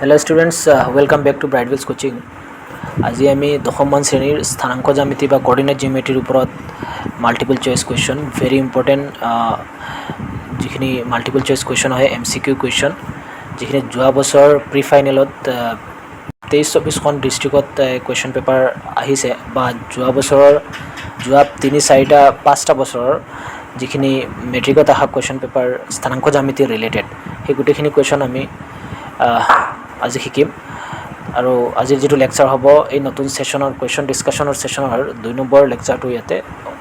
Hello students, welcome back to Brightwells Coaching. আজি আমি দশমমান শ্ৰেণীৰ স্থানাংক জ্যামিতি বা কোঅৰ্ডিনেট জিঅমেট্ৰিৰ ওপৰত multiple choice question very important যিখিনি মাল্টিপল চইচ কুৱেশ্যন হয় MCQ কুৱেশ্যন যিখিনি যোৱা বছৰ প্ৰি ফাইনেলত 23-24খন ডিষ্ট্ৰিক্টত কুৱেশ্যন পেপাৰ আহিছে বা যোৱা বছৰৰ যোৱা 3-4-5টা বছৰৰ যিখিনি মেট্ৰিকত অহা কুৱেশ্যন পেপাৰ স্থানাংক জ্যামিতি ৰিলেটেড সেই গোটেইখিনি কুৱেশ্যন আমি আজি শিকিম আৰু আজিৰ যেটো লেকচাৰ হ'ব এই নতুন সেশনৰ কোয়েশ্চন ডিসকাশনৰ সেশনৰ 2 নম্বৰ লেকচাৰটো ইয়াতে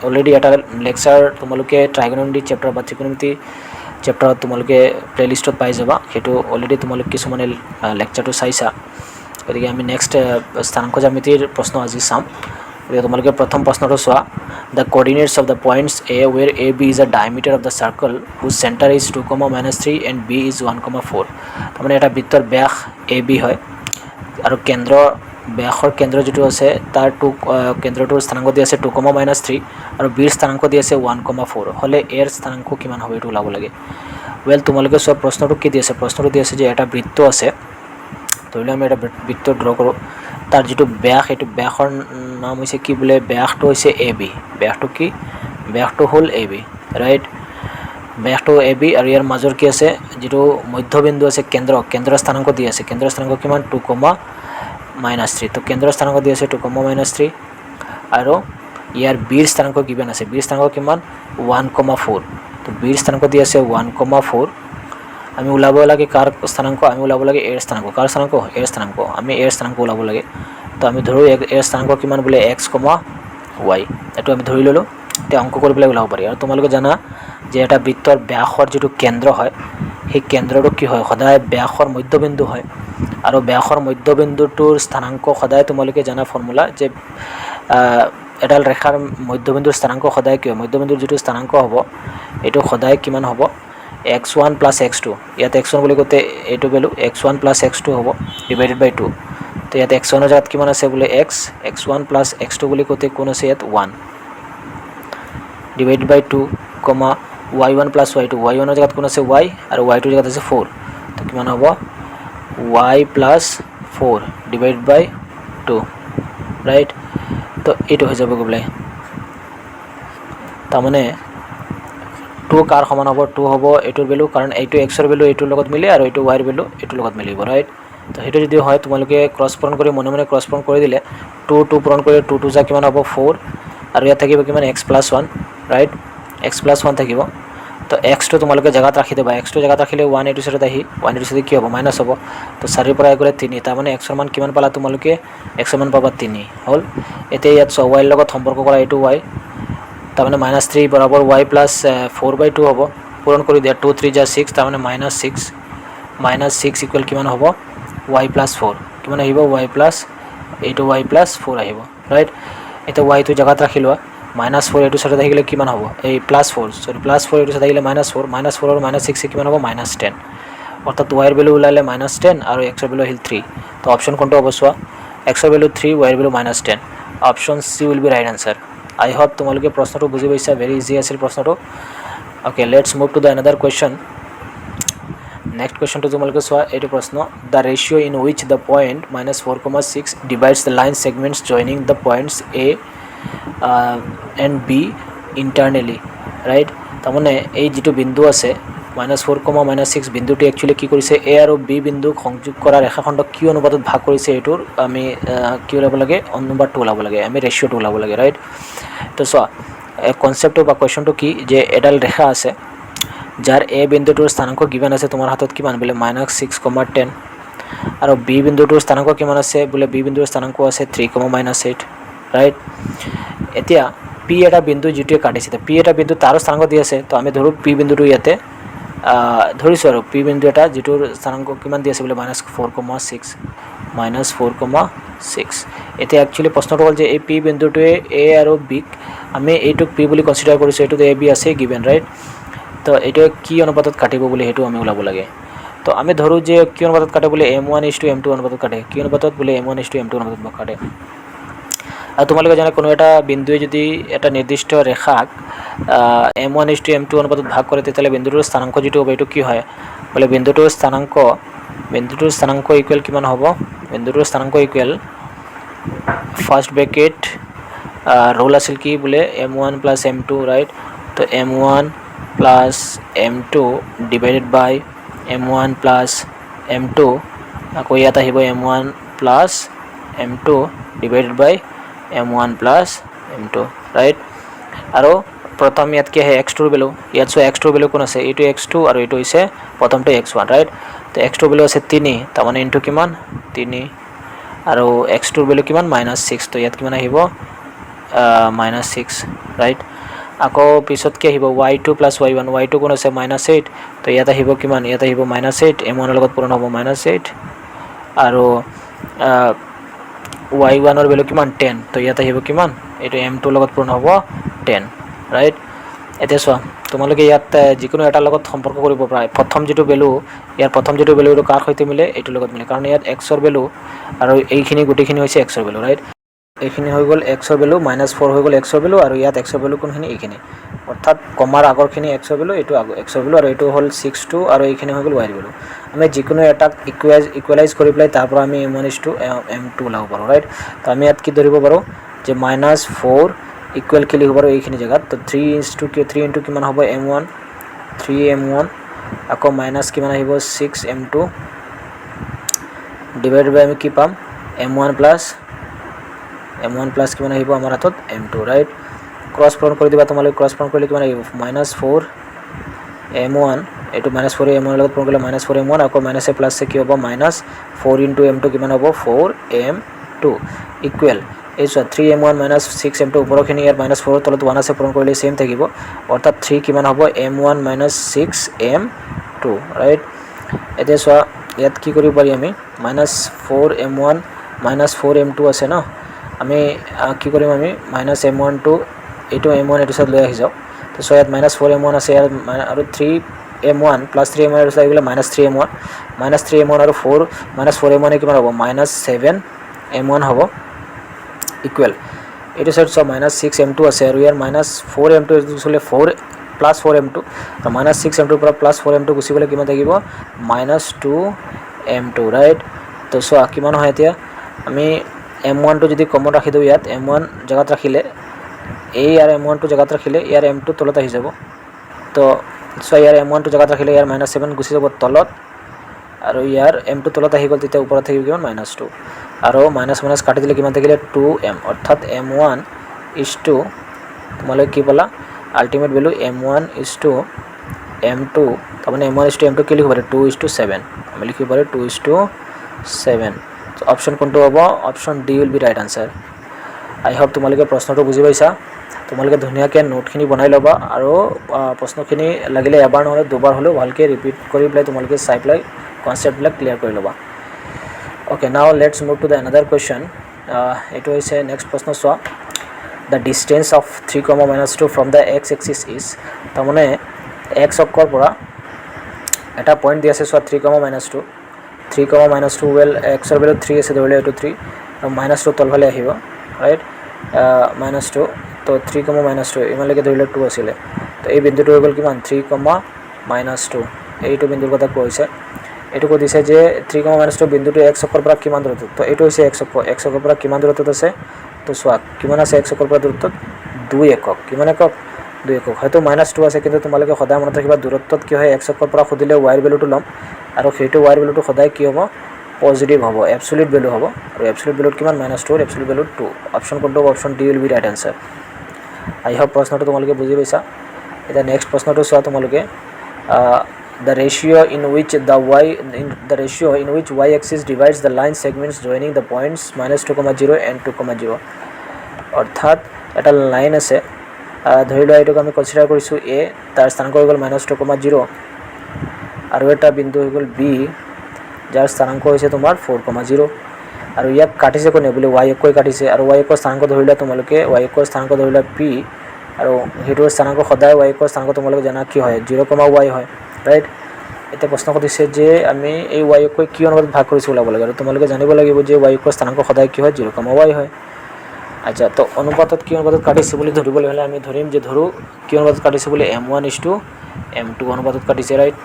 অলৰেডি এটা লেকচাৰ তোমালোকে ট্ৰাইগোনমেট্ৰি চেপ্টাৰ বা ত্ৰিকোণমিতি চেপ্টাৰত তোমালোকে প্লেলিষ্টত পাই যাবা হেতু অলৰেডি তোমালোকে কিছুমানে লেকচাৰটো চাইছা গতিকে আমি নেক্সট স্থানাংক জ্যামিতিৰ প্ৰশ্ন আজি চাম গতিকে তোমালোকে প্ৰথম প্ৰশ্নটো চোৱা the coordinates of the points A where AB is a diameter of the circle whose center is 2, -3 and B is 1, 4 তাৰমানে এটা বৃত্তৰ ব্যাস AB হয় আৰু কেন্দ্ৰ ব্যাসৰ কেন্দ্ৰ যেটো আছে তাৰ কেন্দ্ৰটোৰ স্থানাংক দি আছে 2, -3 আৰু B ৰ স্থানাংক দি আছে 1, 4 হলে A ৰ স্থানাংক কিমান হবে এটো ওলাব লাগে ওয়েল তোমালোকে সব প্ৰশ্নটো কি দি আছে প্ৰশ্নটো দি আছে যে এটা বৃত্ত আছে ধৰিলে আমি এটা বৃত্ত ড্ৰ কৰো তাৰ যেটো ব্যাস এটো ব্যাসৰ নাম হৈছে কি বলে ব্যাসটো হৈছে AB ব্যাসটো কি ব্যাসটো হল AB ৰাইট ব্যাসটো AB আৰু ইয়াৰ মাজৰ কি আছে যেটো মধ্যবিন্দু আছে কেন্দ্ৰ স্থানাংক দি আছে কেন্দ্ৰ স্থানাংক কিমান 2, -3 তো কেন্দ্ৰ স্থানাংক দি আছে 2, -3 আৰু ইয়াৰ B ৰ স্থানাংক গিভেন আছে B ৰ স্থানাংক কিমান 1, 4 তো B ৰ স্থানাংক দি আছে 1, 4 আমি উলাব লাগে কাৰ স্থানাংক আমি উলাব লাগে A ৰ স্থানাংক কাৰ স্থানাংক A ৰ স্থানাংক আমি A ৰ স্থানাংক উলাব লাগে তো আমি ধৰো A ৰ স্থানাংক কিমান বলে x, y এটো আমি ধৰি ললো তে অংক কৰি পেলাই উলাব পাৰি আৰু তোমালোকে জানা যে এটা বৃত্তৰ ব্যাসৰ যেটো কেন্দ্ৰ হয় সেই কেন্দ্ৰটো কি হয় সদায় ব্যাসৰ মধ্যবিন্দু হয় আৰু ব্যাসৰ মধ্যবিন্দুটোৰ স্থানাংক সদায় তোমালোকে জানা ফৰ্মুলা যে এডাল ৰেখাৰ মধ্যবিন্দুৰ স্থানাংক সদায় কি হয় মধ্যবিন্দুৰ যেটো স্থানাংক হ'ব এটো সদায় কিমান হ'ব x1 + x2 ইয়াত x1 বুলি কতে এটো ভ্যালু x1 + x2 হ'ব ডিভাইডেড বাই 2 তো ইয়াত x1 এর জায়গাত কিমান আছে বলে x1 + x2 বুলি কতে কোন আছে ইয়াত 1 ডিভাইডেড বাই 2, y1 + y2 y1 এর জায়গাত কোন আছে y আর y2 এর জায়গাত আছে 4 তো কিমান হ'ব y + 4 ডিভাইডেড বাই 2 রাইট তো এটো হৈ যাব গবলে তামানে 2 কাৰ সমান হ'ব 2 হ'ব এটোৰ ভ্যালু কাৰণ এইটো x ৰ ভ্যালু এটোৰ লগত মিলে আৰু এইটো y ৰ ভ্যালু এটোৰ লগত মিলিব ৰাইট তো হেতু যদি হয় তোমালোকে ক্ৰস পূৰণ কৰি মনে মনে ক্ৰস পূৰণ কৰি দিলে 2 পূৰণ কৰি 2 যা কিমান হ'ব 4 আৰু ইয়াত থাকিব কিমান x + 1 ৰাইট x + 1 থাকিব তো x টো তোমালোকে জায়গাত ৰাখি দিবা x টো জায়গাত ৰাখিলে 1 এটো সাথে আহি 1 এটো সাথে কি হ'ব মাইনাস হ'ব তো 4 পৰা গলে 3 তাৰ মানে x ৰ মান কিমান পালা তোমালোকে x ৰ মান পাবা 3 হল এতে ইয়াত y ৰ লগত সম্পৰ্ক কৰা এটো y তাৰ মানে -3 বৰাবৰ y + 4/2 হ'ব পূৰণ কৰি দিয়া 2 3 যা 6 তাৰ মানে -6 ইকুৱেল কিমান হ'ব y + 4 কিমান আহিব y + এইটো y + 4 আহিব ৰাইট এটা y টো জায়গাত ৰাখিলো -4 এটো সাথে থাকিলে কিমান হ'ব এই +4 সৰি +4 এটো সাথে থাকিলে -4 -4 আৰু -6 কিমান হ'ব -10 অৰ্থাৎ y ৰ ভ্যালু উলালে -10 আৰু x ৰ ভ্যালু আহিল 3 তো অপচন কোনটো হ'ব সোৱা x ৰ ভ্যালু 3 y ৰ value -10 option C will be right answer I hope তোমালোকে প্ৰশ্নটো বুজি পাইছা very easy আছিল প্ৰশ্নটো okay let's move to the another question next question to তোমালোকে সোৱা এটো প্ৰশ্ন the ratio in which the point -4, 6 divides the line segments joining the points A and B internally right তাৰমানে এই যেটো বিন্দু আছে -4, -6 বিন্দুটি একচুয়ালি কি কৰিছে A আৰু B বিন্দু সংযোগ কৰা ৰেখাখণ্ডক কি অনুপাতত ভাগ কৰিছে এটোৰ আমি কি ওলাব লাগে অনুপাতটো ওলাব লাগে আমি ৰেশিওটো ওলাব লাগে ৰাইট তো সো কনসেপ্টটো বা কোৱেশ্চনটো কি যে এডাল ৰেখা আছে যাৰ A বিন্দুটোৰ স্থানাংক গিভেন আছে তোমাৰ হাতত কিমান বলে -6, 10 আৰু B বিন্দুটোৰ স্থানাংক কিমান আছে বলে B বিন্দুৰ স্থানাংক আছে 3, -8 ৰাইট এতিয়া P এটা বিন্দু যেটো কাটিছে P এটা বিন্দু তাৰ স্থানাংক দি আছে তো আমি ধৰো P বিন্দুটো ইয়াতে ধৰিছো আৰু P বিন্দু এটা যেটোৰ স্থানাংক কিমান দি আছে বলে -4,6 এতিয়া একচুয়ালি প্ৰশ্নটো হ'ল যে এই P বিন্দুটোৱে A আৰু B আমি এইটোক P বুলি কনসিডাৰ কৰিছো এটো AB আছে গিভেন ৰাইট তো এটো কি অনুপাতত কাটিব বলে হেতু আমি উলাব লাগে তো আমি ধৰো যে কি অনুপাতত কাটে বলে m1:m2 অনুপাতত কাটে কি অনুপাতত বলে m1:m2 অনুপাতত কাটে আৰু তোমালোকে জানা কোনো এটা বিন্দুৱে যদি এটা নিৰ্দিষ্ট ৰেখাক m1:m2 অনুপাতত ভাগ কৰে তেতিয়ালে বিন্দুটোৰ স্থানাংক যেটো হ'ব এটো কি হয় বলে বিন্দুটোৰ স্থানাংক বিন্দুটোৰ স্থানাংক ইকুৱেল কিমান হ'ব বিন্দুটোৰ স্থানাংক ইকুৱেল ফাৰ্ষ্ট ব্ৰেকেট ৰোল আছিল কি বোলে m1 প্লাছ m2 ৰাইট তো m1 প্লাছ m2 ডিভাইডেড বাই m1 প্লাছ m2 আকৌ ইয়াত আহিব m1 প্লাছ m2 ডিভাইডেড বাই m1 প্লাছ m2 ৰাইট আৰু প্ৰথম ইয়াত কি আহে x2 ৰ ভ্যালু ইয়াত সো x2 ৰ ভ্যালু কোন আছে এইটো x2 আৰু এইটো হৈছে প্ৰথমটো x1 ৰাইট তো x2 ৰ ভ্যালু আছে 3 তাৰ মানে ইনটু কিমান 3 আৰু x2 ৰ ভ্যালু কিমান -6 তো ইয়াত কিমান আহিব -6 ৰাইট আকৌ পিছত কি আহিব y2 + y1 y2 কোন আছে -8 তো ইয়াত আহিব কিমান ইয়াত আহিব -8 m1 ৰ লগত পূৰণ হ'ব -8 আৰু y1 ৰ ভ্যালু কিমান 10 তো ইয়াত আহিব কিমান এইটো m2 ৰ লগত পূৰণ হ'ব 10 ৰাইট এতিয়া চোৱা তোমালোকে ইয়াত যিকোনো এটা লগত সম্পৰ্ক কৰিব পাৰা প্ৰথম যেটো ভ্যালু ইয়াৰ প্ৰথম যেটো ভ্যালু এটো কাৰ সৈতে মিলে এটো লগত মিলে কাৰণ ইয়াত x ৰ ভ্যালু আৰু এইখিনি গুটিখিনি হৈছে x ৰ ভ্যালু ৰাইট এইখিনি হৈ গল x ৰ ভ্যালু -4 হৈ গল x ৰ ভ্যালু আৰু ইয়াত x ৰ ভ্যালু কোনখিনি এইখিনি অৰ্থাৎ কমাৰ আগৰখিনি x ৰ ভ্যালু এটো x ৰ ভ্যালু আৰু এটো হল 6 আৰু এইখিনি হৈ গল y ৰ ভ্যালু আমি যিকোনো এটা ইকুৱেলাইজ কৰি প্লাই তাৰ পৰা আমি m1 m2 লাভ পাৰো ৰাইট তো আমি ইয়াত কি ধৰিব পাৰো যে -4 ইকুৱেল কি লিখিব পাৰো এইখিনি জায়গাত তো 3 ইনটু কিমান হ'ব m1 3m1 আকৌ মাইনাস কিমান আহিব 6m2 ডিভাইডেড বাই আমি কি পাম m1 প্লাস কিমান আহিব আমাৰ হাতত m2 ৰাইট ক্ৰস প্ৰন কৰি দিবা তোমালৈ ক্ৰস প্ৰন কৰিলে কিমান আহিব -4 m1 এটো -4 m1 লগত প্ৰন কৰিলে -4 m1 আকৌ মাইনাস এ প্লাস এ কি হ'ব -4 ইনটু m2 কিমান হ'ব 4m2 ইকুৱেল এই 3m1 6m2 উপৰখিনি ইয়াৰ -4 তলত 1 আছে পূৰণ কৰিলে সেম থাকিব অৰ্থাৎ 3 কিমান হ'ব m1 6m2 ৰাইট এতিয়া চোৱা ইয়াত কি কৰিব পাৰি আমি -4m1 -4m2 আছে ন আমি কি কৰিম আমি -m1 টু এইটো m1 এটো সাথে লৈ আহি যাও তো সো ইয়াত -4m1 আছে আৰু 3m1 + 3m1 এটো লাগি গলে -3m1 -3m1 আৰু 4 -4m1 কিমান হ'ব -7m1 হ'ব ইকুৱেল এটো সাইড সো -6m2 আছে আৰু ইয়াৰ -4m2 এটো চলে 4 + 4m2 তো -6m2 পৰা +4m2 গুছি গলে কিমান থাকিব -2m2 ৰাইট তো সো কিমান হয় এতিয়া আমি m1 টো যদি কমন ৰাখি দিও ইয়াত m1 জাগাত ৰাখিলে এই আৰ m1 টো জাগাত ৰাখিলে ইয়াৰ m2 তলত আহি যাব তো সো ইয়াৰ m1 টো জাগাত ৰাখিলে ইয়াৰ -7 গুছি যাব তলত আৰু ইয়াৰ m2 তলত আহি গল তেতিয়া ওপৰত থাকিব কিমান -2 আৰু মাইনাস কাটি দিলে কিমান থাকিলে 2m অৰ্থাৎ m1 তোমালৈ কি পালা আলটিমেট ভ্যালু m1 m2 তাৰমানে m1 m2 কি লিখিব পাৰি 2:7 আমি লিখিব পাৰি 2:7 তো অপশন কোনটো হ'ব option D will be right answer I hope তোমালোকে প্ৰশ্নটো বুজি পাইছা তোমালোকে ধুনিয়াকৈ নোটখিনি বনাই লবা আৰু প্ৰশ্নখিনি লাগিলে এবাৰ নহলে দুবাৰ হলেও ভালকৈ ৰিপিট কৰি প্লাই তোমালোকে চাই প্লাই কনসেপ্টবিলাক ক্লিয়াৰ কৰি লবা Okay, now let's move to the another question. It is next प्रश्न चुआ the distance of 3, -2 from the x-axis is तारमाने x অক্ষৰ পৰা এটা পইণ্ট দি আছে চোৱা 3, -2 well x ৰ ভ্যালু 3 আছে ধৰিলে এটো 3 আৰু -2 তলফালে আহিব ৰাইট -2 তো 3, -2 ইমানলৈকে ধৰিলে 2 আছিল তো এই বিন্দুটো হৈ গল কিমান 3, -2 এইটো বিন্দুৰ কথা কৈছে এটো কো দিছে যে 3, -2 বিন্দুটো x অক্ষৰ পৰা কিমান দূৰত্বত তো এটো হৈছে x অক্ষৰ পৰা কিমান দূৰত্বত আছে তো সোৱা কিমান আছে x অক্ষৰ পৰা দূৰত্বত 2 একক কিমান একক 2 একক হয়তো -2 আছে কিন্তু তোমালোকে সদায় মনত ৰাখিবা দূৰত্বত কি হয় x অক্ষৰ পৰা খুদিলে y ৰ ভ্যালুটো লম আৰু সেইটো y ৰ ভ্যালুটো সদায় কি হ'ব পজিটিভ হ'ব এবসলিউট ভ্যালু হ'ব আৰু এবসলিউট ভ্যালুত কিমান -2 এবসলিউট ভ্যালু 2 অপশন কোনটো option D will be right answer I hope প্ৰশ্নটো তোমালোকে বুজি পাইছা এটা নেক্সট প্ৰশ্নটো চোৱা তোমালোকে the ratio in which y axis divides the line segments joining the points -2,0 and 2,0 অৰ্থাৎ এটা লাইন আছে ধৰি লোৱা এটোক আমি কনসিডাৰ কৰিছো a তাৰ স্থানাংক হৈ গল -2,0 আৰু এটা বিন্দু হৈ গল b যাৰ স্থানাংক হৈছে তোমাৰ 4,0 আৰু ইয়াক কাটিছে কোনে বুলি y একৈ কাটিছে আৰু y একৰ স্থানাংক ধৰিলা তোমালোকে y একৰ স্থানাংক ধৰিলা p আৰু হেটোৰ স্থানাংক সদায় y একৰ স্থানাংক তোমালোকে জানা কি হয় 0,y হয় ৰাইট এটা প্ৰশ্ন কৰিছে যে আমি এই y ক কি অনুপাতত ভাগ কৰিছো ওলাব লাগে আৰু তোমালোকে জানিব লাগিব যে y ৰ স্থানাংক সদায় কি হয় 0,y হয় আচ্ছা তো অনুপাতত কি অনুপাতত কাটিছে বুলি ধৰিবলৈ হলে আমি ধৰিম যে ধৰো কি অনুপাতত কাটিছে বুলি m1 m2 অনুপাতত কাটিছে ৰাইট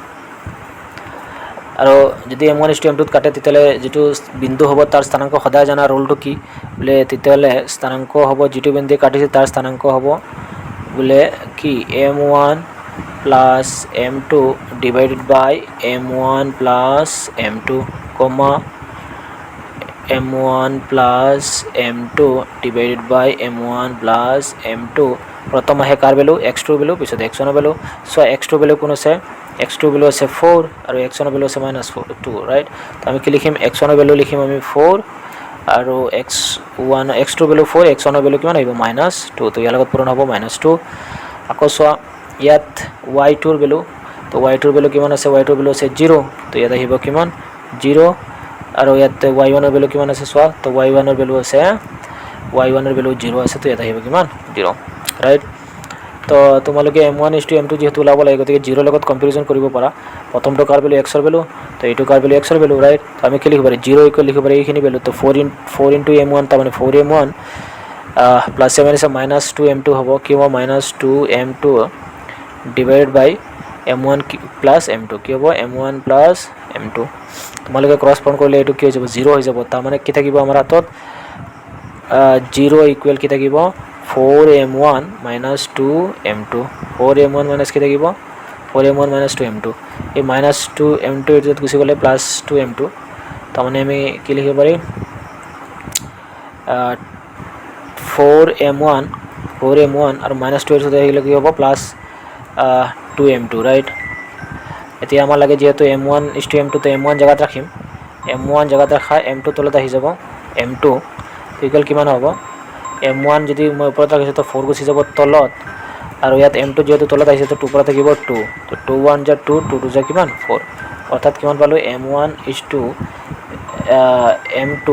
আৰু যদি m1 m2 কাটে তেতিয়াহ'লে যিটো বিন্দু হ'ব তাৰ স্থানাংক সদায় জানা ৰোলটো কি বোলে তেতিয়াহ'লে স্থানাংক হ'ব যিটো বিন্দুৱে কাটিছে তাৰ স্থানাংক হ'ব বোলে কি m1 plus m2 divided by m1 plus m2 comma m1 plus m2 divided by m1 plus m2 प्रथम है कार वैल्यू x2 वैल्यू पिछत x1 value so x2 value कोन আছে x2 वैल्यू আছে 4 আৰু x1 वैल्यू আছে -2 राइट तो আমি কি লিখিম x1 वैल्यू লিখিম আমি 4 আৰু x1 x2 value 4 x1 value কিমান আহিব -2 তো ইয়াৰ লগত পূৰণ হ'ব -2 আকৌ সোৱা ইয়াত y2 वैल्यू तो y2 वैल्यू কিমান আছে y2 वैल्यू আছে 0 তো ইয়াত আহিব কিমান 0 আৰু ইয়াত y1 वैल्यू কিমান আছে সোৱা তো y1 वैल्यू আছে y1 वैल्यू 0 আছে তো ইয়াত আহিব কিমান 0 राइट तो তোমালোকে m1 m2 যেহেতু ওলাব লাগে গতিকে 0 লগত কম্পাৰিজন কৰিব পাৰা প্ৰথমটো কাৰ ভ্যালু x ৰ ভ্যালু তো এইটো কাৰ ভ্যালু x ৰ ভ্যালু राइट তো আমি কি লিখিব পাৰি 0 ইকুৱেল লিখিব পাৰি এইখিনি ভ্যালু তো 4 into m1 তাৰ মানে 4m1 প্লাস 7 is -2m2 হ'ব কি হ'ব -2m2 divided by m1 plus m2 কি হ'ব m1 plus m2 তোমালোকে ক্ৰস পইণ্ট কৰিলে এইটো কি হৈ যাব 0 হৈ যাব তাৰ মানে কি থাকিব আমাৰ হাতত 0 ইকুৱেল কি থাকিব 4m1 minus 2m2 4m1 minus কি থাকিব 4m1 minus 2m2 এই -2m2 এটাত গুছি গলে +2m2 তাৰ মানে আমি কি লিখিব পাৰি 4m1 আৰু -2 এৰ সাথে আহিলে কি হ'ব +2m2 राइट এতিয়া আমাৰ লাগে যেহেতু m1 m2 তো m1 জায়গাত ৰাখিম m1 জায়গাত ৰাখা m2 তলত আহি যাব m2 ইকুৱেল কিমান হ'ব m1 যদি মই ওপৰত ৰাখিছো তো 4 গুছি যাব তলত আৰু ইয়াত m2 যেহেতু তলত আহিছে তো 2 পৰা থাকিব 2 তো 2 1 যা 2 2 2 যা কিমান 4 অৰ্থাৎ কিমান পালো m1 m2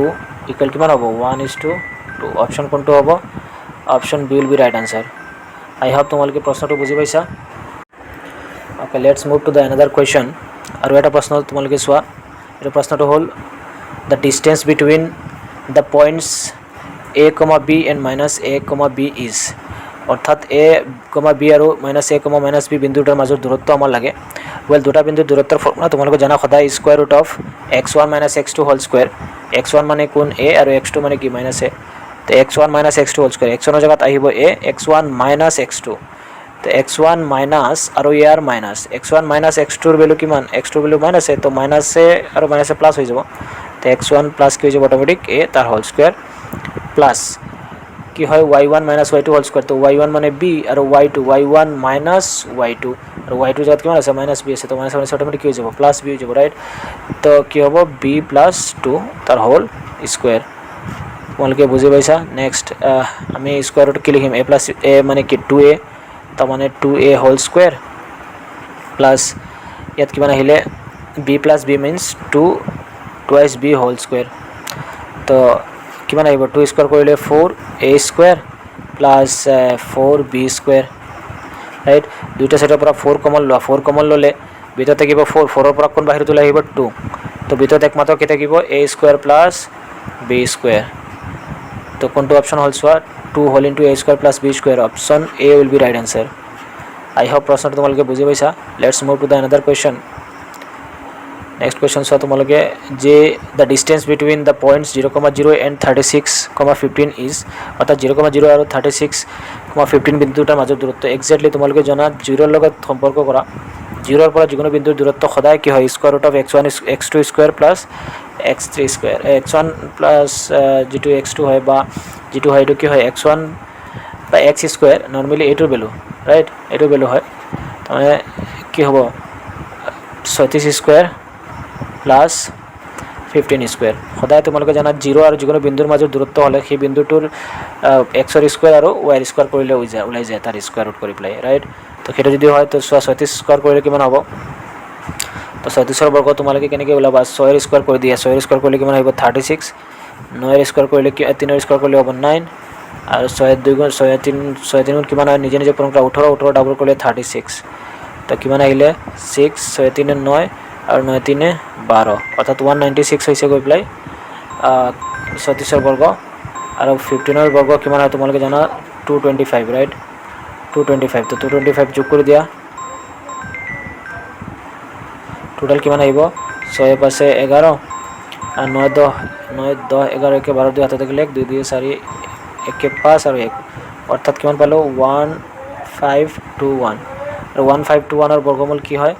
ইকুৱেল কিমান হ'ব 1:2 অপচন কোনটো হ'ব option B will be right answer I hope তোমালোকে প্ৰশ্নটো বুজি পাইছা okay let's move to the another question আৰু এটা প্ৰশ্ন তোমালোকে চোৱা এই প্ৰশ্নটো হ'ল the distance between the points a, b and -a, b is অর্থাৎ a, b আৰু -a, b বিন্দুটাৰ মাজৰ দূৰত্ব আমাৰ লাগে ওয়েল দুটা বিন্দুৰ দূৰত্বৰ ফৰ্মুলা তোমালোকে জানা সদায় square root of x1 - x2 whole square x1 মানে কোন a আৰু x2 মানে কি -a তো x1 - x2 whole square x1 ৰ জায়গাত আহিব a x1 - x2 তো x1 মাইনাস আৰু ইয়াৰ মাইনাস x1 - x2 ৰ ভ্যালু কিমান x2 ৰ ভ্যালু মাইনাস আছে তো মাইনাস এ আৰু মাইনাস এ প্লাস হৈ যাব তো x1 প্লাস কি হৈ যাব অটোমেটিক a তাৰ হোল স্কয়াৰ প্লাস কি হয় y1 - y2 হোল স্কয়াৰ তো y1 মানে b আৰু y1 - y2 আৰু y2 জায়গাত কিমান আছে -b আছে তো মাইনাস অটোমেটিক কি হৈ যাব প্লাস b হৈ যাব রাইট তো কি হ'ব b + 2 তাৰ হোল স্কয়ার তোমালোকে বুজি পাইছা নেক্সট আমি স্কয়ার রুট কি লিখিম a + a মানে কি 2a তো মানে 2a হোল স্কয়ার প্লাস ইয়াত কিমান আহিলে b + b means 2 twice b whole square তো কিমান আহিব 2 স্কয়ার কৰিলে 4a square plus 4b square right দুইটা সাইডৰ পৰা 4 কমন ললে ভিতৰত থাকিব 4 4 ৰ পৰা কোন বাহিৰত ওলাই আহিব 2 তো ভিতৰত একমাত্ৰ কি থাকিব a square plus b square তো কোনটো অপশন হল সোৱা 2 whole into a square plus b square option a will be right answer I hope প্ৰশ্নটো তোমালোকে বুজি পাইছা let's move to the another question next question so तुम्हारे जे the distance between the points 0,0 and 36,15 is अर्थात 0,0 और 36,15 बिंदुटार मजर दूरत्व exactly तुम्हारे जाना 0 लगत सम्पर्क करा 0 पर जिको बिंदुर दूरत्व सदा कि है square root of x1 x2 square plus x3 square x1 plus जी x2 है जी है कि है x1 x स्क्वायर नर्मेली एटर भैल्यू राइट एटर भैल्यू है तो कि हम 36 स्क्वायर प्लस 15 स्क्वायर सदा तुम्हारे जाना 0 और जिको बिंदुर मजर दूरत्व हमें সেই बिंदुटोर एक्सर स्क्वायर और वायर स्क्वायर कर ऊल् जाए तार स्क्वायर रूट कर पे राइट तो সেইটো যদি হয় তো 36 স্কয়ার কৰিলে কিমান হ'ব তো 36 ৰ বৰ্গ তোমালোকে কেনেকৈ ওলাবা 6 ৰ স্কয়াৰ কৰি দিয়া 6 ৰ স্কয়াৰ কৰিলে কিমান আহিব 36 9 ৰ স্কয়াৰ কৰিলে 3 ৰ স্কয়াৰ কৰিলে হ'ব 9 আৰু 6 2 গুণ 6 3 গুণ কিমান হয় নিজে নিজে পূৰণ কৰা 18 18 ডাবল কৰিলে 36 তো কিমান আহিলে 6 6 3 9 और 9 3 12 अर्थात 196 হৈছে গৈ প্লাই 36 ৰ বৰ্গ আৰু 15 ৰ বৰ্গ কিমান হয় তোমালোকে জানা 225 राइट 225 तो 225 যোগ কৰি দিয়া টোটাল কিমান আহিব 6 5 11 আর 9 10 9 10 11 1 12 2 হাতে থাকলে 1 2 2 4 1 5 আর 1 অর্থাৎ কিমান পালো 1521 আর 1521 এর বর্গমূল কি হয়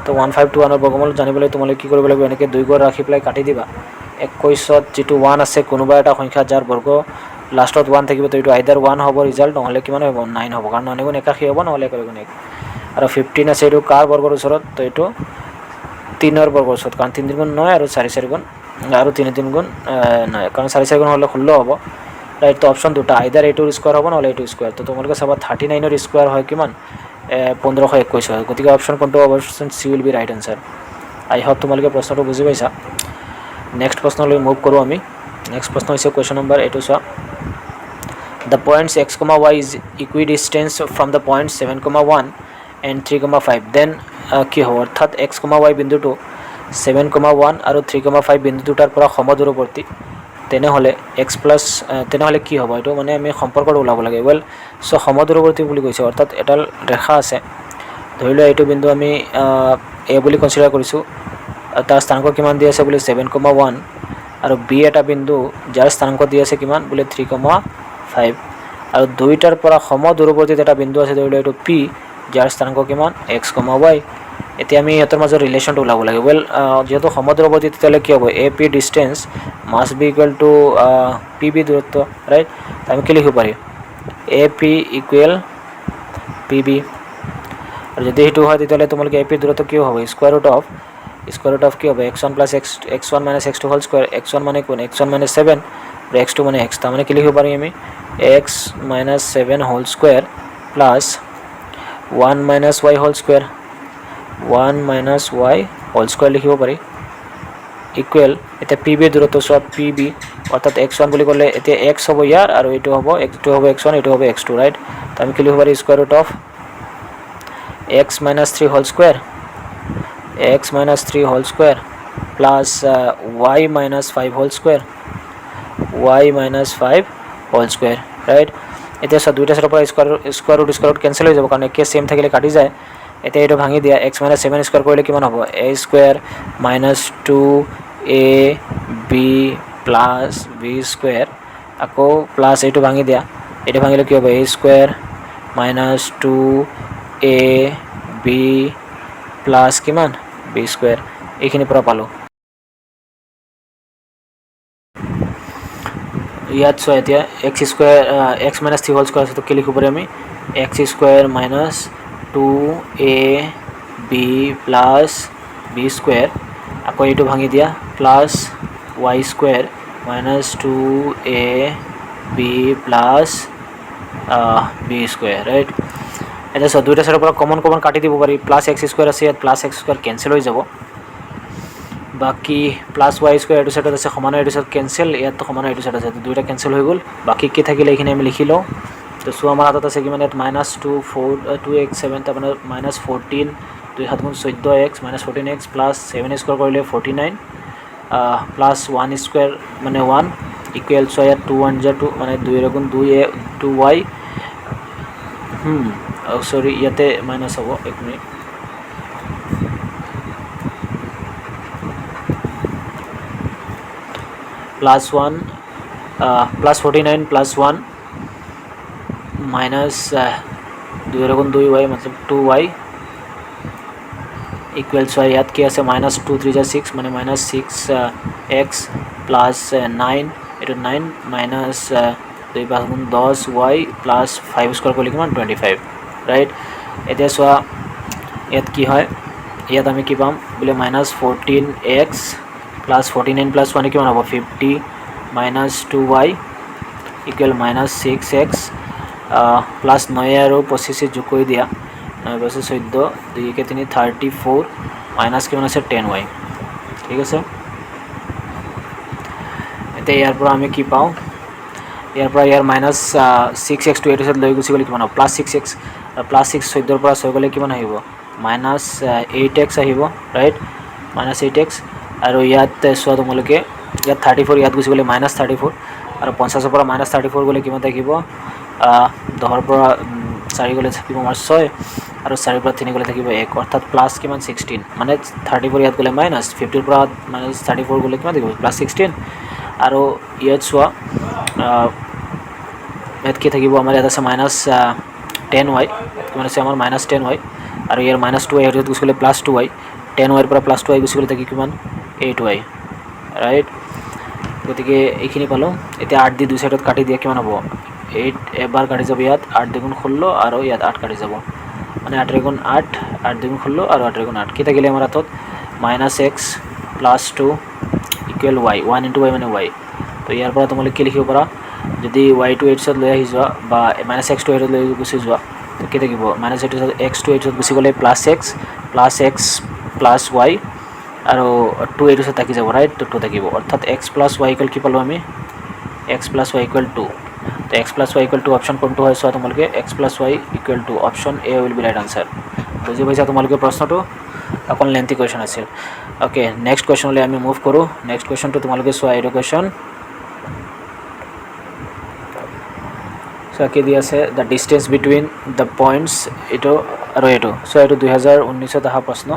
তো 1521 এর বর্গমূল জানিবলৈ তোমালৈ কি কৰিব লাগিব এনেকৈ 2 গড় ৰাখি পেলাই কাটি দিবা 21ত যেটো 1 আছে কোনোবা এটা সংখ্যা যাৰ বৰ্গ লাষ্টত 1 থাকিব তো এটো আইদাৰ 1 হ'ব ৰিজাল্ট নহলে কিমান হ'ব 9 হ'ব কাৰণ 9 গুণ 81 হ'ব নহলে 1 গুণ 1 আৰু 15 আছে এটো কাৰ বৰ্গৰ ওচৰত তো এটো 3 এৰ বৰ্গৰ ওচৰত কাৰণ 3 গুণ 9 আৰু 4 4 গুণ আৰু 3 3 গুণ 9 কাৰণ 4 4 গুণ হলে 16 হ'ব ৰাইট তো অপশন দুটা আইদাৰ এটোৰ স্কয়ার হ'ব নহলে এটো স্কয়ার তো তোমালোকে চাবা 39 এর স্কয়ার হয় কিমান 1521 হয় গতিকে অপশন কোনটো option C will be right answer I hope তোমালোকে প্ৰশ্নটো বুজি পাইছা নেক্সট প্ৰশ্নলৈ মুভ কৰো আমি নেক্সট প্ৰশ্ন হৈছে কোৱেশ্চন নম্বৰ এটো চোৱা the points x, y is equidistant from the points 7, 1 and 3, 5 then কি হ'ব অৰ্থাৎ x, y বিন্দুটো 7, 1 আৰু 3, 5 বিন্দু দুটাৰ পৰা সমদূৰৱৰ্তী তেনেহলে x প্লাস তেনেহলে কি হ'ব এটো মানে আমি সম্পৰ্কটো ওলাব লাগে ওয়েল সো সমদূৰৱৰ্তী বুলি কৈছে অৰ্থাৎ এডাল ৰেখা আছে ধৰি লোৱা এইটো বিন্দু আমি a বুলি কনসিডাৰ কৰিছো তাৰ স্থানাংক কিমান দি আছে বুলি 7, 1 আৰু b এটা বিন্দু যাৰ স্থানাংক দি আছে কিমান বুলি 3, 5 আৰু দুইটাৰ পৰা সমদূৰৱৰ্তীত এটা বিন্দু আছে ধৰি লোৱা এইটো p যাৰ স্থানাংক কিমান x, y এতিয়া আমি এটাৰ মাজৰ ৰিলেশনটো ওলাব লাগে ওয়েল যেহেতু সমদূৰৱৰ্তী তেতিয়ালে কি হ'ব ap distance must be equal to pb দূৰত্ব ৰাইট আমি কি লিখিব পাৰি ap ইকুয়াল pb আৰু যদি হেতু হয় তেতিয়ালে তোমালোকে ap দূৰত্ব কি হ'ব স্কয়ার রুট অফ কি হবে x1 plus x1 minus x2 whole square x1 মানে কোন x1 minus 7 আর x2 মানে x তার মানে কি লিখিব পারি আমি x minus 7 whole square plus 1 minus y whole square 1 minus y whole square লিখিব পারি ইকুয়াল এটা pb দূরত্ব সব pb অর্থাৎ x1 বুলি করলে এটা x হবে ইয়ার আর এটো হবে x2 হবে x1 এটো হবে x2 রাইট তো আমি কি লিখিব পারি square root of x minus 3 whole square x minus 3 whole square plus y minus 5 whole square y minus 5 whole square right এটা সব দুইটা সাইডৰ পৰা স্কয়াৰ ৰুট ক্যান্সেল হৈ যাব কাৰণ একে সেম থাকিলে কাটি যায় এটা এটো ভাঙি দিয়া x minus 7 স্কয়ার কৰিলে কিমান হ'ব a square minus 2ab plus b square আকৌ প্লাস এটো ভাঙি দিয়া এটা ভাঙিলে কি হ'ব a square minus 2ab plus কিমান b square এইখিনি পৰা পালো ইয়াত সো এতিয়া x square x minus 3 whole square তো কি লিখিব পারি আমি x square minus 2ab plus b square আকৌ এটো ভাঙি দিয়া plus y square minus 2ab plus b square right এটা সব দুইটা সাইডৰ পৰা কমন কাটি দিব পাৰি প্লাস x square আছে ইয়াত প্লাস x square ক্যান্সেল হৈ যাব বাকি প্লাস y square এটো সাইডত আছে সমান এটো সাইড ক্যান্সেল ইয়াত সমান এটো সাইড আছে দুইটা ক্যান্সেল হৈ গল বাকি কি থাকিলে এখানে আমি লিখি লও তো সো আমাৰ হাতত আছে কিমান -2x 7 তাৰ মানে -14 2 7 গুণ 14x -14x plus 7 স্কয়াৰ কৰিলে 49 plus 1 স্কয়ার মানে 1 ইকুয়াল সো ইয়াত 2 1 যা 2 মানে 2 এর গুণ 2a 2y সরি ইয়াতে মাইনাস হ'ব এক minute plus 1 plus 49 plus 1 minus 2 এর গুণ 2y मतलब 2y equals y याद किया से minus 2 3 जा 6 মানে minus 6x plus 9 এটা 9 minus 2 5 গুণ 10y plus 5 স্কয়ার করলে কিমান 25 রাইট এটা সো ইয়াত কি হয় ইয়াত আমি কি পাম বলে minus 14x plus 49 plus 1 কিমান হ'ব 50 minus 2y equal minus 6x plus 9 আৰু 25 যোগ কৰি দিয়া 9 বছে 14 2 কে 3 34 minus কিমান আছে 10y ঠিক আছে এতে ইয়াৰ পৰা আমি কি পাও ইয়াৰ পৰা ইয়াৰ minus 6x to 8 লৈ গুছি গলে কিমান হ'ব plus 6x plus 6 14 পৰা 6 গলে কিমান আহিব minus 8x আহিব ৰাইট minus 8x আৰু ইয়াত সো তোমালোকে ইয়াত 34 ইয়াত গুছি গলে -34 আৰু 50 পৰা -34 গলে কিমান থাকিব 10 পৰা 4 গ'লে থাকিব আমাৰ 6 আৰু 4 পৰা 3 গ'লে থাকিব 1 অৰ্থাৎ প্লাছ কিমান 16 মানে 34 ইয়াত গ'লে মাইনাছ 50 পৰা মাইনাছ 34 গ'লে কিমান থাকিব প্লাছ 16 আৰু ইয়াত চোৱা ইয়াত কি থাকিব আমাৰ ইয়াত আছে মাইনাছ 10y কিমান আছে আমাৰ মাইনাছ 10y আৰু ইয়াৰ মাইনাছ 2y ইয়াত গুচি গ'লে প্লাছ 2y 10y পৰা প্লাছ 2y গুচি গ'লে থাকি কিমান 8y ৰাইট গতিকে এইখিনি পালোঁ এতিয়া 8 দি দুই সাইডত কাটি দিয়া কিমান হ'ব 8 এবাৰ কাটি যাব ইয়াত 8 দুগুণ 16 আৰু ইয়াত 8 কাটি যাব মানে 8 দুগুণ 8 8 দুগুণ 16 আৰু 8 দুগুণ 8 কি থাকিলে আমাৰ হাতত -x + 2 = y 1 * y মানে y তো ইয়াৰ পৰা তোমালোকে কি লিখিব পাৰা যদি y টো h লৈ আহি যোৱা বা -x টো h লৈ গুচি যোৱা তো কি থাকিব -x টো h গুচি গ'লে +x + y আৰু 2 এইটো থাকি যাব ৰাইট তো 2 থাকিব অৰ্থাৎ x + y কি পালোঁ আমি x + y = 2 তো x + y = 2 অপশ্যন কোনটো হয় চোৱা তোমালোকে x + y = 2 option A will be right answer বুজি পাইছা তোমালোকে প্ৰশ্নটো অকণ লেন্থি কুৱেশ্যন আছিল ওকে নেক্সট কুৱেশ্যনলৈ আমি মুভ কৰোঁ নেক্সট কুৱেশ্যনটো তোমালোকে চোৱা এইটো কুৱেশ্যন কি দিয়া আছে the distance between the points এইটো আৰু এইটো চ' এইটো 2019ত অহা প্ৰশ্ন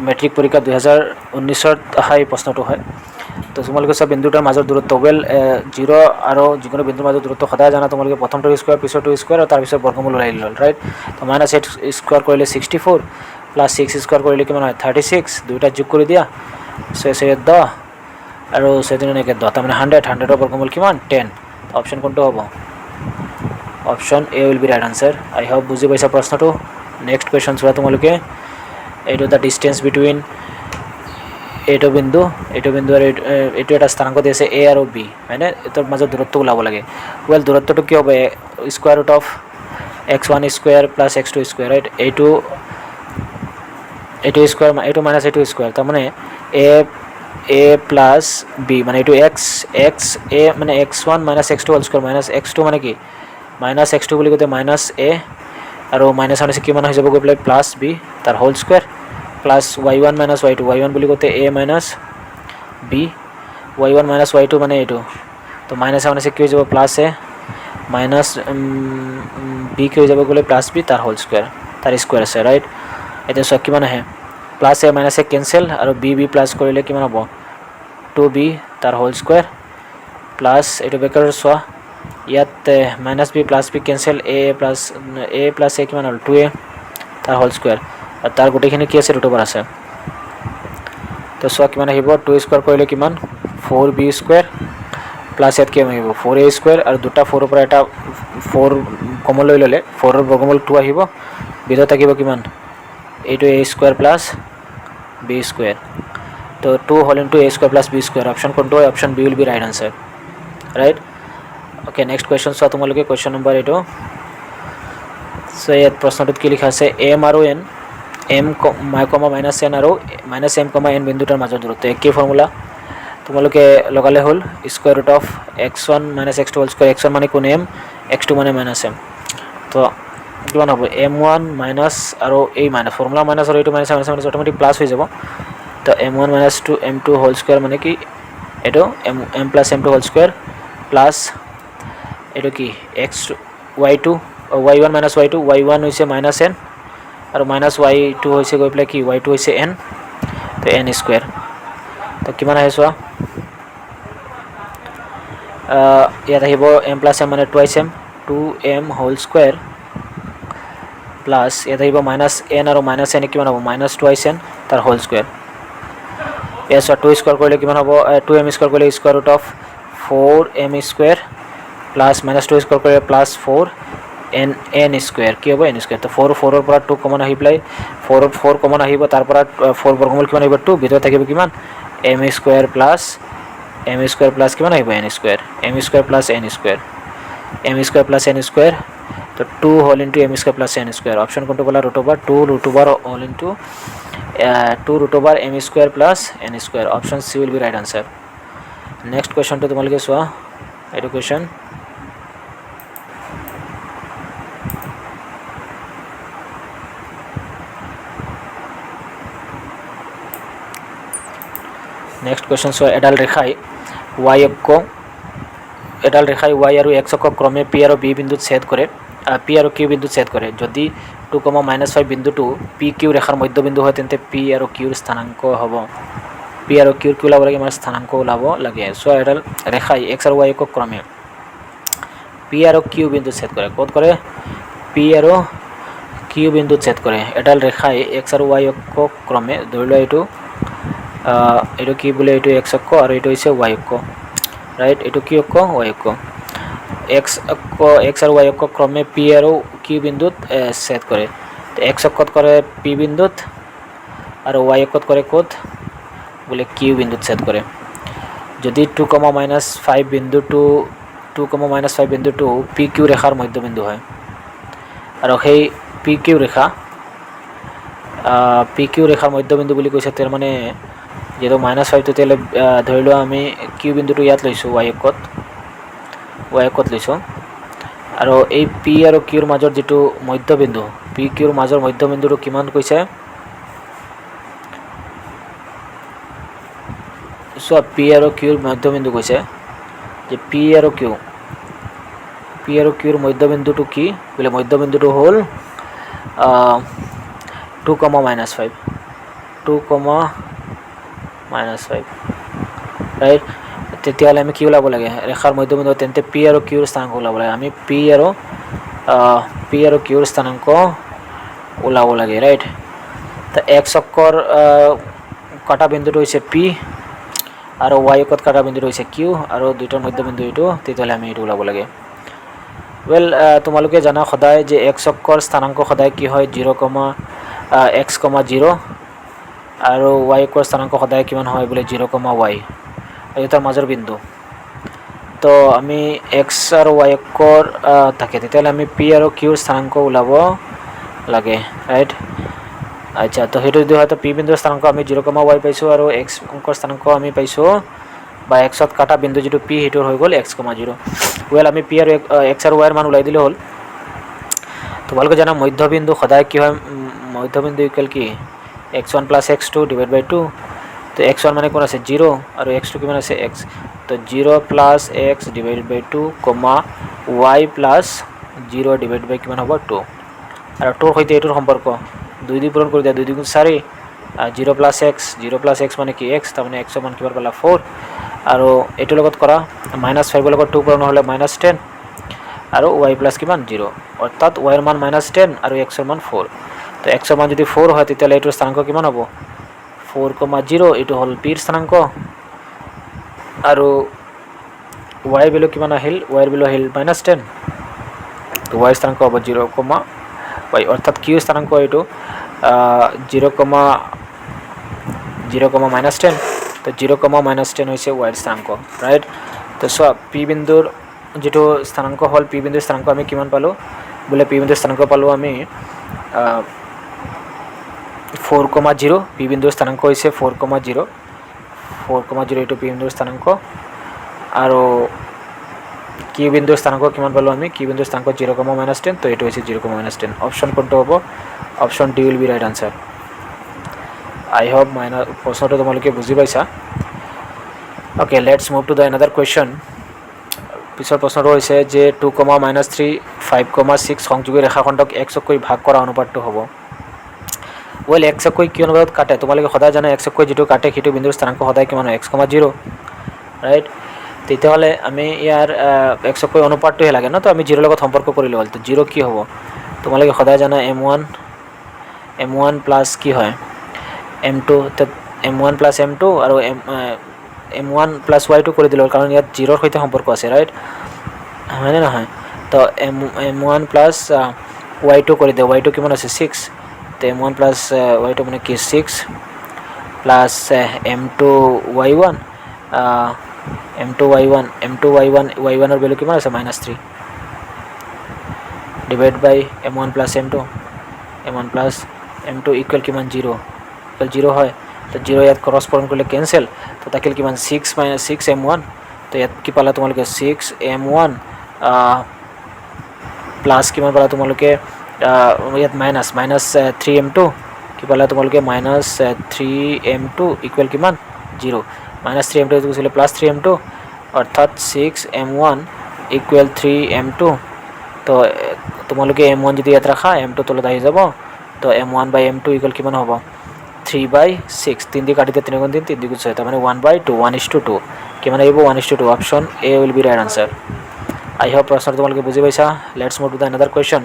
মেট্ৰিক পৰীক্ষা 2019ত অহা এই প্ৰশ্নটো হয় তো তোমালোকে চব বিন্দুটাৰ মাজৰ দূৰত্ব ৱেল 0 আৰু যিকোনো বিন্দুৰ মাজৰ দূৰত্ব সদায় জানা তোমালোকে প্ৰথমটো স্কোৱাৰ পিছৰটো স্কোৱাৰ আৰু তাৰপিছত বৰ্গমূল ওলাই ল'ল ৰাইট তো -8 স্কোৱাৰ কৰিলে 64 + 6 স্কোৱাৰ কৰিলে কিমান হয় 36 দুইটা যোগ কৰি দিয়া 6 10 আৰু 7 10 তাৰমানে 100ৰ বৰ্গমূল কিমান 10 অপশ্যন কোনটো হ'ব option A will be right answer I hope বুজি পাইছা প্ৰশ্নটো নেক্সট কুৱেশ্যন চোৱা তোমালোকে এইটো দ্য ডিষ্টেঞ্চ বিটুইন এইটো বিন্দু আৰু এইটো এটা স্থানাংক দি আছে এ আৰু বি হয়নে এটোৰ মাজত দূৰত্ব ওলাব লাগে ৱেল দূৰত্বটো কি হ'ব square root of x1 square + x2 square right এইটো স্কোৱাৰ এইটো মাইনাছ এইটো স্কোৱাৰ তাৰমানে a + b মানে এইটো x a মানে x1 - x2 whole square minus x2 মানে কি -x2 বুলি কওঁতে -a আৰু মাইনাছ মানে কিমান হৈ যাব গৈ পেলাই +b তাৰ whole square plus y1 - y2 y1 বুলি কওঁতে a - b y1 - y2 মানে এইটো তো মাইনাছ মানে কি হৈ যাব +a মাইনাছ b কি হৈ যাব গ'লে +b তাৰ হোল স্কোৱাৰ তাৰ স্কোৱাৰ আছে ৰাইট এতিয়া চোৱা কিমান আহে +a - a কেঞ্চেল আৰু b প্লাছ কৰিলে কিমান হ'ব 2b তাৰ হোল স্কোৱাৰ প্লাছ এইটো বেকাৰ চোৱা ইয়াত -b + b cancel a + a কিমান হ'ল 2a তাৰ হোল স্কোৱাৰ আৰু তাৰ গোটেইখিনি কি আছে ৰুট আছে তো চোৱা কিমান আহিব 2 স্কোৱাৰ কৰিলে কিমান 4b স্কোৱাৰ প্লাছ ইয়াত কিমান আহিব 4a স্কোৱাৰ আৰু দুটা 4ৰ পৰা এটা 4 কমন লৈ ল'লে 4ৰ বৰ্গমূল 2 আহিব ভিতৰত থাকিব কিমান এইটো a square plus b square তো 2 whole into a square plus b square option কোনটো হয় option B will be right answer right okay next question চোৱা তোমালোকে কুৱেশ্যন নম্বৰ এইটো চ' ইয়াত প্ৰশ্নটোত কি লিখা আছে m আৰু n m, -n আৰু -m, n বিন্দুটাৰ মাজৰ দূৰত্ব একেই ফৰ্মুলা তোমালোকে লগালে হ'ল square root of x1 - x2 whole square x1 মানে কোন m x2 মানে -m তো কিমান হ'ব m1 মাইনাছ আৰু এই মাইনাছ ফৰ্মুলা মাইনাছ আৰু এইটো মাইনাছ অট'মেটিক প্লাছ হৈ যাব তো m1 - 2 m2 হোল স্কোৱাৰ মানে কি এইটো m + m2 whole square plus এইটো কি y1 - y2 y1 হৈছে -n আৰু -y2 হৈছে গৈ পেলাই কি y2 হৈছে n তো n স্কোৱাৰ তো কিমান আহে চোৱা ইয়াত আহিব m + m মানে twice m 2m whole square plus ইয়াত আহিব -n আৰু -n কিমান হ'ব -2n তাৰ হোল স্কোৱাৰ ইয়াত চোৱা 2 স্কোৱাৰ কৰিলে কিমান হ'ব 2m স্কোৱাৰ কৰিলে square root of 4m square plus -2 square কৰিলে প্লাছ 4 n স্কোৱাৰ কি হ'ব n স্কোৱাৰ তো 4ৰ পৰা 2 কমন আহি পেলাই 4 কমন আহিব তাৰ পৰা 4 বৰ্গমূল কিমান আহিব 2 ভিতৰত থাকিব কিমান m স্কোৱাৰ প্লাছ কিমান আহিব n square m square plus n square n square তো 2 whole into m square plus n square option কোনটো ক'লা √2 whole into 2 m square plus n square option C will be right answer next কুৱেশ্যনটো তোমালোকে চোৱা এইটো question next question চোৱা এডাল ৰেখাই y আৰু x অক্ষ ক্ৰমে p আৰু b বিন্দুত ছেদ কৰে পি আৰু কিউ বিন্দুত ছেদ কৰে। যদি 2,-5 বিন্দুটো পি কিউ ৰেখাৰ মধ্যবিন্দু হয় তেন্তে পি আৰু কিউৰ স্থানাংক হ'ব, পি আৰু কিউৰ কি ওলাব লাগে, আমাৰ স্থানাংক ওলাব লাগে। চ' এডাল ৰেখাই এক্স আৰু ৱাই একক ক্ৰমে পি আৰু কিউ বিন্দুত ছেদ কৰে। ক'ত কৰে? পি আৰু কিউ বিন্দুত ছেদ কৰে। এডাল ৰেখাই এক্স আৰু ৱাই একক ক্ৰমে, ধৰি লোৱা এইটো কি বোলে, এইটো এক্স অক্ষ আৰু এইটো হৈছে ৱাই অক্ষ, ৰাইট? এইটো কি অক্ষ? ৱাই অক্ষ। এক্স আৰু ৱাই অক্ষ ক্ৰমে পি আৰু কিউ বিন্দুত ছেদ কৰে। এক্স অক্ষত কৰে পি বিন্দুত আৰু ৱাই অক্ষত কৰে ক'ত বোলে কিউ বিন্দুত ছেদ কৰে। যদি 2,-5 বিন্দুটো পি কিউ ৰেখাৰ মধ্যবিন্দু হয় আৰু সেই পি কিউ ৰেখাৰ মধ্যবিন্দু বুলি কৈছে, তাৰ মানে যিহেতু -5 তেতিয়াহ'লে ধৰি লোৱা আমি কিউ বিন্দুটো ইয়াত লৈছোঁ, ৱাই অক্ষত লৈছোঁ, আৰু এই পি আৰু কিউৰ মাজৰ যিটো মধ্যবিন্দু, পি কিউৰ মাজৰ মধ্যবিন্দুটো কিমান কৈছে? চোৱা, পি আৰু কিউৰ মধ্যবিন্দু কৈছে যে পি আৰু কিউৰ মধ্যবিন্দুটো কি বোলে? মধ্যবিন্দুটো হ'ল 2,-5, 2,-5, ৰাইট? তেতিয়াহ'লে আমি কি ওলাব লাগে? ৰেখাৰ মধ্যবিন্দু, তেন্তে পি আৰু কিউৰ স্থানাংক ওলাব লাগে। আমি পি আৰু কিউৰ স্থানাংক ওলাব লাগে, ৰাইট? তো এক্স অক্ষৰ কটা বিন্দুটো হৈছে পি আৰু ৱাই অক্ষত কটা বিন্দুটো হৈছে কিউ, আৰু দুইটাৰ মধ্যবিন্দু এইটো, তেতিয়াহ'লে আমি এইটো ওলাব লাগে। ৱেল, তোমালোকে জানা সদায় যে এক্স অক্ষৰ স্থানাংক সদায় কি হয়? 0,x,0, আৰু ৱাই অক্ষৰ স্থানাংক সদায় কিমান হয় বোলে? 0,y, এই তাৰ মাজৰ বিন্দু। তো আমি এক্স আৰু ৱাই অক্ষৰ থাকে, তেতিয়াহ'লে আমি পি আৰু কিউৰ স্থানাংক ওলাব লাগে, ৰাইট? আচ্ছা, তো সেইটো যদি হয়, তো পি বিন্দুৰ স্থানাংক আমি 0,y পাইছোঁ, আৰু এক্স অংকৰ স্থানাংক আমি পাইছোঁ, বা এক্সত কাটা বিন্দু যিটো পি, সেইটো হৈ গ'ল x,0। ৱেল, আমি পি আৰু এক্স আৰু ৱাইৰ মান ওলাই দিলে হ'ল। তোমালোকে জানা মধ্যবিন্দু সদায় কি হয়? মধ্যবিন্দু ইকুৱেল কি? x1 + x2 / 2। তো x1 মানে কোন আছে? 0, আৰু x2 কিমান আছে? x। তো 0 + x / 2, y + 0 / কিমান হ'ব? 2। আৰু 2ৰ সৈতে এইটোৰ সম্পৰ্ক 2 দি পূৰণ কৰি দিয়া, 2 × 2 = 4, 0 + x মানে কি? x, তাৰমানে x ৰ মান কিমান পালা? 4। আৰু এইটোৰ লগত কৰা -5ৰ লগত 2 পূৰণ হ'লে -10, আৰু y + কিমান? 0, অৰ্থাৎ y ৰ মান -10 আৰু x ৰ মান 4। তো x ৰ মান যদি 4 হয়, তেতিয়াহ'লে এইটোৰ স্থানাংক কিমান হ'ব? 4,0, এইটো হ'ল পিৰ স্থানাংক। আৰু y ৰ ভেলু কিমান আহিল? y ৰ ভেলু আহিল -10, তো y ৰ স্থানাংক হ'ব 0,y, অৰ্থাৎ কিউৰ স্থানাংক এইটো 0,-10, তো 0,-10 হৈছে y ৰ স্থানাংক, ৰাইট? তো চোৱা, পি বিন্দুৰ যিটো স্থানাংক হ'ল, পি বিন্দুৰ স্থানাংক আমি কিমান পালোঁ বোলে? পি বিন্দুৰ স্থানাংক পালোঁ আমি 4,0। পি বিন্দুৰ স্থানাংক হৈছে 4,0, এইটো পি বিন্দুৰ স্থানাংক। আৰু কিউ বিন্দুৰ স্থানাংক কিমান পালোঁ আমি? কিউ বিন্দুৰ স্থানাংক 0,-10, তো এইটো হৈছে 0,-10। অপশ্যন কোনটো হ'ব? Option D will be right answer. I hope প্ৰশ্নটো তোমালোকে বুজি পাইছা। Okay, let's move to the another question. পিছৰ প্ৰশ্নটো হৈছে যে 2,-3, 5,6 সংযোগী ৰেখাখণ্ডক এক্স অক্ষই ভাগ কৰা অনুপাতটো হ'ব। ৱেল, এক্স অক্ষই কি অনুপাতত কাটে? তোমালোকে সদায় জানা এক্স অক্ষই যিটো কাটে সেইটো বিন্দুৰ স্থানাংক সদায় কিমান হয়? x,0, right? তেতিয়াহ'লে আমি ইয়াৰ এক্স অক্ষই অনুপাতটোহে লাগে ন, তো আমি 0ৰ লগত সম্পৰ্ক কৰিলোঁ হ'ল। তো 0 কি হ'ব? তোমালোকে সদায় জানা m1 প্লাছ কি হয়? m2, m1 + m2, আৰু m1 + y2 কৰি দিলোঁ, কাৰণ ইয়াত 0ৰ সৈতে সম্পৰ্ক আছে, ৰাইট? হয়নে নহয়? তো m1 + y2 কৰি দিওঁ, y2 কিমান আছে? 6, তো m1 + y2 মানে কি? 6 প্লাছ m2y1, y1ৰ ভেলু কিমান আছে? -3 / m1 + m2, m1 + m2 equal কিমান? 0, ইকুৱেল 0 হয়। তো 0 ইয়াত ক্ৰছ পূৰণ কৰিলে কেঞ্চেল, তো থাকিল কিমান? 6 m1, তো ইয়াত কি পালা তোমালোকে? 6 m1 প্লাছ কিমান পালা তোমালোকে? ইয়াত -3 m2, কি পালা তোমালোকে? -3 m2 ইকুৱেল কিমান? 0। -3 m2 গৈছিলে +3 m2, অৰ্থাৎ 6 m1 ইকুৱেল 3 m2। তো তোমালোকে m1 যদি ইয়াত ৰাখা m2 তলত আহি যাব তো m1 বাই m2 ইকুৱেল কিমান হ'ব 3/6 3 দি কাটি দিয়ে 3 গুণ 3 3 গুণ 6 তাৰ মানে 1/2 1:2 কিমান আহিব 1:2 option A will be right answer. I hope প্ৰশ্ন তোমালোকে বুজি পাইছা। Let's move to the another question.